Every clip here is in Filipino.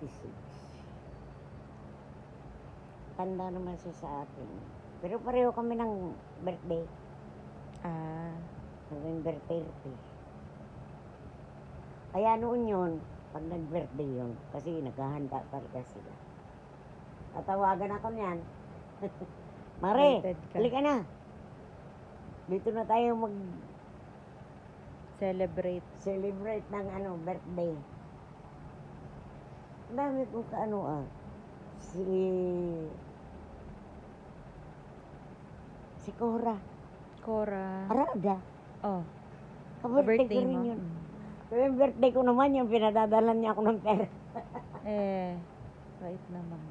86. Tanda naman siya sa akin. Pero pareho kami ng birthday. Ah, November 30. Kaya noon yun, pag nag-birthday yun, kasi naghahanda talaga sila. Tatawagan ako niyan. Mare, excited ka. halika na. Dito na tayo Celebrate. mag-celebrate ng birthday. Ang dami kong si Cora. Cora. Arada. Oh, Ka-birthday ko birthday rin mo. yun. Pero yung birthday ko naman, yung pinadadalan niya ako ng pera. Bait naman.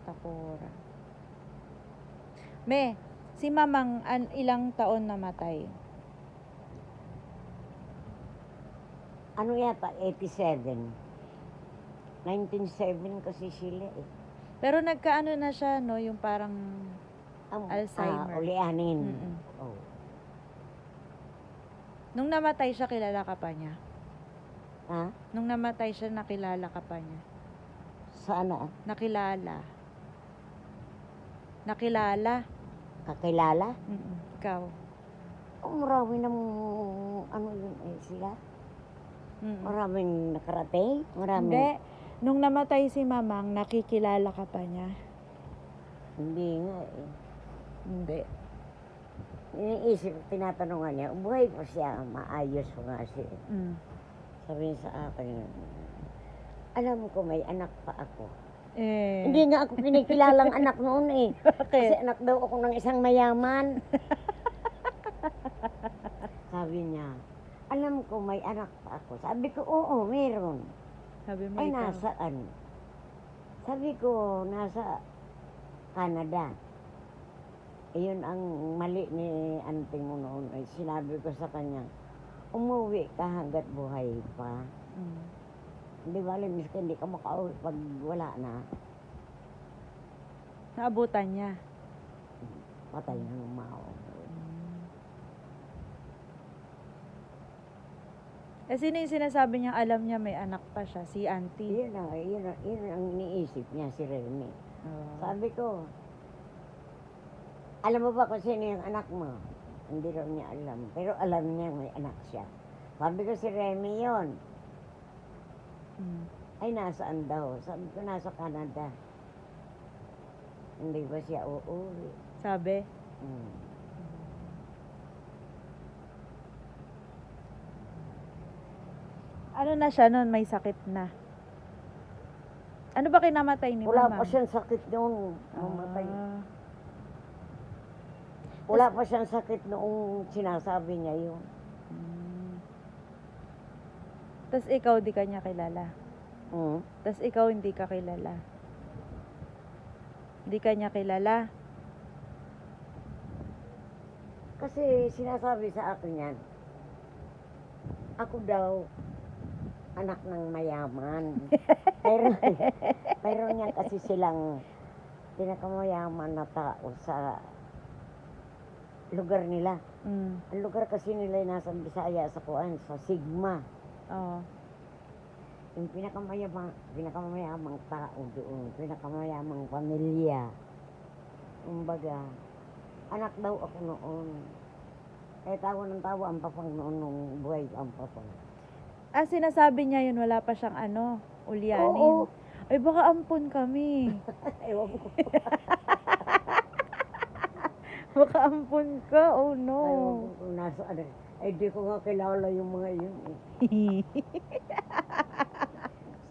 Takora. Me, si Mamang ilang taon namatay? Ano yata, 87. 1907 kasi sila eh. Pero nagkaano na siya, no? Yung parang Alzheimer. Ulianin. Mm-mm. Oh. Nung namatay siya, kilala ka pa niya? Ha? Nung namatay siya, nakilala ka pa niya? Sana? Nakilala. Nakilala? Kakilala? Ikaw? Oh, marami ng sila. Maraming nakarating. Maraming. Hindi. Nung namatay si Mamang, nakikilala ka pa niya? Hindi nga eh. Hindi. Iniisip, tinatanungan niya, buhay pa siya, maayos pa nga siya. Sabi niya sa akin, alam ko may anak pa ako. Hindi nga ako kinikilalang anak noon eh. Kasi anak daw ako ng isang mayaman. Sabi niya, alam ko may anak pa ako. Sabi ko, oo, meron. Sabi mo Ay, ikaw. nasaan? Sabi ko, nasa Canada. Iyon ang mali ni auntie mo noon. Ay, sinabi ko sa kanya, umuwi ka hanggat buhay pa. Hindi ba alam, miski hindi ka makauwi pag wala na. Naabutan niya. Patay na ng mao. Sino yung sinasabi niya alam niya may anak pa siya? Si auntie. Yun ang iniisip niya, si Remy. Sabi ko, alam mo ba kung sino yung anak mo? Hindi raw niya alam. Pero alam niya may anak siya. Sabi ko, si Remy yun. Ay, nasaan daw? Sabi ko, nasa Canada. Hindi ba siya uuwi? Sabi? Ano na siya noon? May sakit na. Ano ba kinamatay ni Wala Mama? pa siyang sakit noong mamatay. Wala pa siyang sakit noong sinasabi niya yun. Tapos ikaw di ka niya kilala? Tapos ikaw hindi ka kilala? Hindi ka niya kilala? Kasi sinasabi sa akin yan, ako daw, anak ng mayaman. Pero niyan kasi silang pinakamayaman na tao sa lugar nila. Ang lugar kasi nila ay nasa Bisaya sa Kuan, sa Sigma. Oo. Yung pinakamayamang tao doon, pinakamayamang pamilya. Kumbaga, anak daw ako noon. Tawa ng tawa ang papang noon nung buhay ang papang. Sinasabi niya yun, wala pa siyang ulyanin. Oo. Ay, baka ampun kami. Ewan ko. Baka ampun ka, oh no. Ewan ko kung nasaan eh. Ay, di ko nga kilala yung mga yun eh.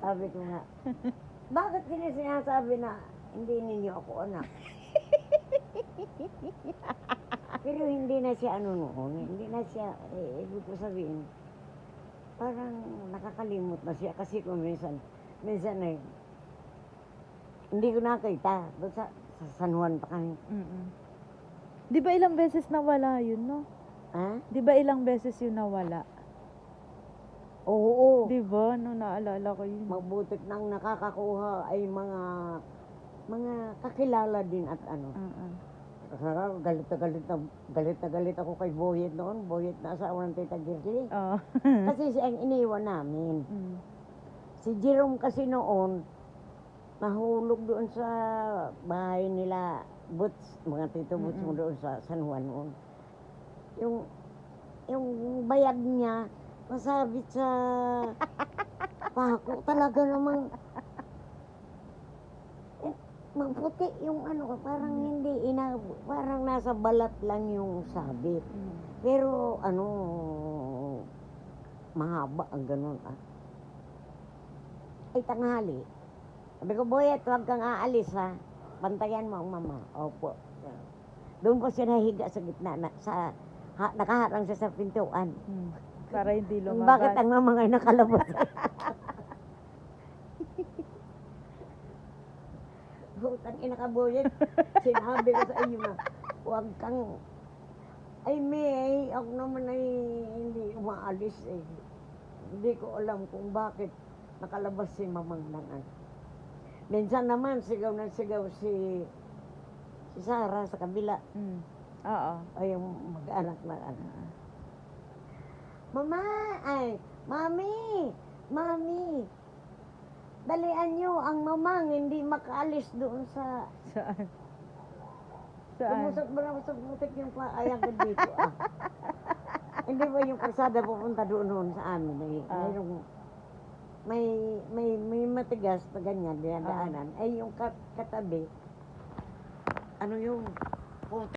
Sabi ko nga, bakit sinasabi na hindi ninyo ako anak? Pero hindi na siya noon, hindi na siya, ibig ko sabihin, parang nakakalimot na siya kasi kung minsan eh, hindi ko nakita, doon sa San Juan pa kami. Di ba ilang beses nawala yun, no? Ha? Di ba ilang beses yun nawala? Oo. Di ba? No, naalala ko yun. Mabutit nang nakakakuha ay mga kakilala din at galit na galit ako kay Boyet noon. Boyet na asawa ng Tita Girly. Oo. Kasi siya ang iniwan namin. Mm. Si Jerome kasi noon, nahulog doon sa bahay nila, Boots, mga Tito Boots mo doon sa San Juan noon. Yung bayag niya, masabit sa pako. Talaga namang, magputi yung ano, parang hindi, parang nasa balat lang yung sabit. Mm. Pero ano, mahaba ang ganun ah. Ay tanghali. Sabi ko, Boyet, huwag kang aalis ha. Bantayan mo ang mama. Opo. Doon po siya nahiga sa gitna, nakaharang siya sa pintuan. Mm. Para hindi Kung lumabas. bakit ang mama ngay nakalabas. Hutang ina ka, Boyet. Sinabi ko sa iyo na, huwag kang, ay May, ako naman ay hindi umaalis eh. Hindi ko alam kung bakit nakalabas si mamang nanay. Minsan naman sigaw na sigaw si Sarah sa kabila. Mm. Oo. Ay yung mag-anak na ano. Mama, ay, Mami, dalian nyo ang mamang hindi makaalis doon sa Saan? Saan? Lumusot yung paayang ko dito ah. Hindi ba yung kalsada pupunta doon sa amin eh. Mayroong may matigas na ganyan dinadaanan. Ay yung katabi ano yung